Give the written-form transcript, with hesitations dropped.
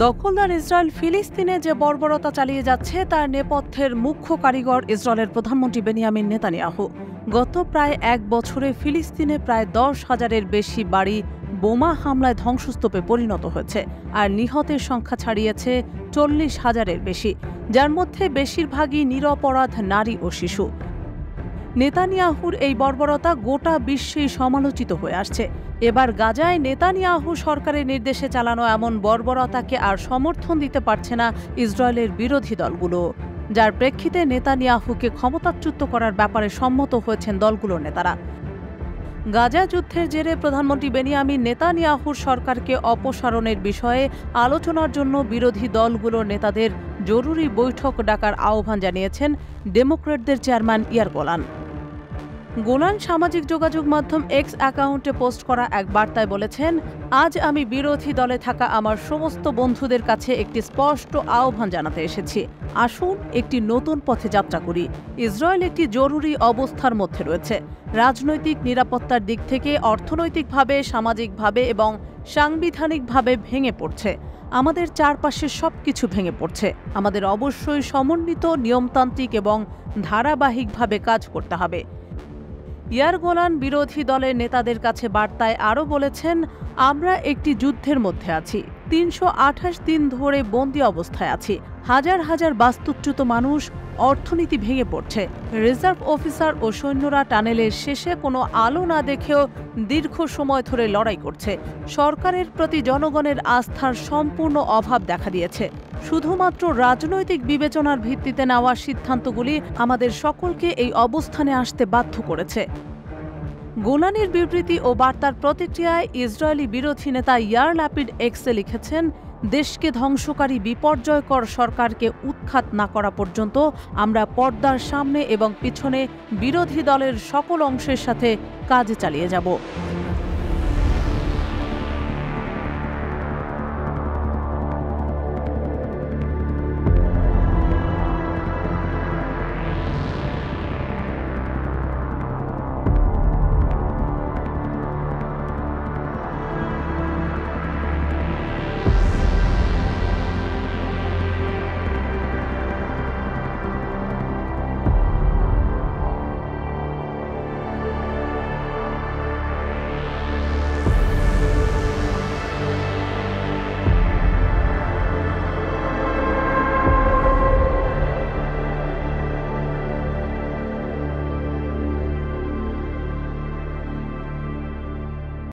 দখলদার ইসরায়েল ফিলিস্তিনে যে বর্বরতা চালিয়ে যাচ্ছে তার নেপথ্যের মুখ্য কারিগর ইসরায়েলের প্রধানমন্ত্রী বেনিয়ামিন নেতানিয়াহু। গত প্রায় এক বছরে ফিলিস্তিনে প্রায় 10,000-এর বেশি বাড়ি বোমা হামলায় ধ্বংসস্তূপে পরিণত হয়েছে, আর নিহতের সংখ্যা ছাড়িয়েছে 40,000-এর বেশি, যার মধ্যে বেশিরভাগই নিরপরাধ নারী ও শিশু। নেতানিয়াহুর এই বর্বরতা গোটা বিশ্বেই সমালোচিত হয়ে আসছে। এবার গাজায় নেতানিয়াহু সরকারের নির্দেশে চালানো এমন বর্বরতাকে আর সমর্থন দিতে পারছে না ইসরায়েলের বিরোধী দলগুলো, যার প্রেক্ষিতে নেতানিয়াহুকে ক্ষমতাচ্যুত করার ব্যাপারে সম্মত হয়েছেন দলগুলোর নেতারা। গাজা যুদ্ধের জেরে প্রধানমন্ত্রী বেনিয়ামিন নেতানিয়াহুর সরকারকে অপসারণের বিষয়ে আলোচনার জন্য বিরোধী দলগুলোর নেতাদের জরুরি বৈঠক ডাকার আহ্বান জানিয়েছেন ডেমোক্র্যাটদের চেয়ারম্যান ইয়ার গোলান। গোলান সামাজিক যোগাযোগ মাধ্যম এক্স অ্যাকাউন্টে পোস্ট করা এক বার্তায় বলেছেন, আজ আমি বিরোধী দলে থাকা আমার সমস্ত বন্ধুদের কাছে একটি স্পষ্ট আহ্বান জানাতে এসেছি। আসুন একটি নতুন পথে যাত্রা করি। ইসরায়েল একটি জরুরি অবস্থার মধ্যে রয়েছে। রাজনৈতিক নিরাপত্তার দিক থেকে অর্থনৈতিকভাবে, সামাজিকভাবে এবং সাংবিধানিকভাবে ভেঙে পড়ছে। আমাদের চারপাশে সবকিছু ভেঙে পড়ছে। আমাদের অবশ্যই সমন্বিত, নিয়মতান্ত্রিক এবং ধারাবাহিকভাবে কাজ করতে হবে। ইয়ার গোলান বিরোধী দলের নেতাদের কাছে বার্তায় আরও বলেছেন, আমরা একটি যুদ্ধের মধ্যে আছি। 328 দিন ধরে বন্দী অবস্থায় আছি। হাজার হাজার বাস্তুচ্যুত মানুষ, অর্থনীতি ভেঙে পড়ছে। রিজার্ভ অফিসার ও সৈন্যরা টানেলের শেষে কোনো আলো না দেখেও দীর্ঘ সময় ধরে লড়াই করছে। সরকারের প্রতি জনগণের আস্থার সম্পূর্ণ অভাব দেখা দিয়েছে। শুধুমাত্র রাজনৈতিক বিবেচনার ভিত্তিতে নেওয়া সিদ্ধান্তগুলি আমাদের সকলকে এই অবস্থানে আসতে বাধ্য করেছে। গোলানের বিবৃতি ও বার্তার প্রতিক্রিয়ায় ইসরায়েলি বিরোধী নেতা ইয়ার ল্যাপিড এক্সে লিখেছেন, দেশকে ধ্বংসকারী বিপর্যয়কর সরকারকে উৎখাত না করা পর্যন্ত আমরা পর্দার সামনে এবং পিছনে বিরোধী দলের সকল অংশের সাথে কাজ চালিয়ে যাব।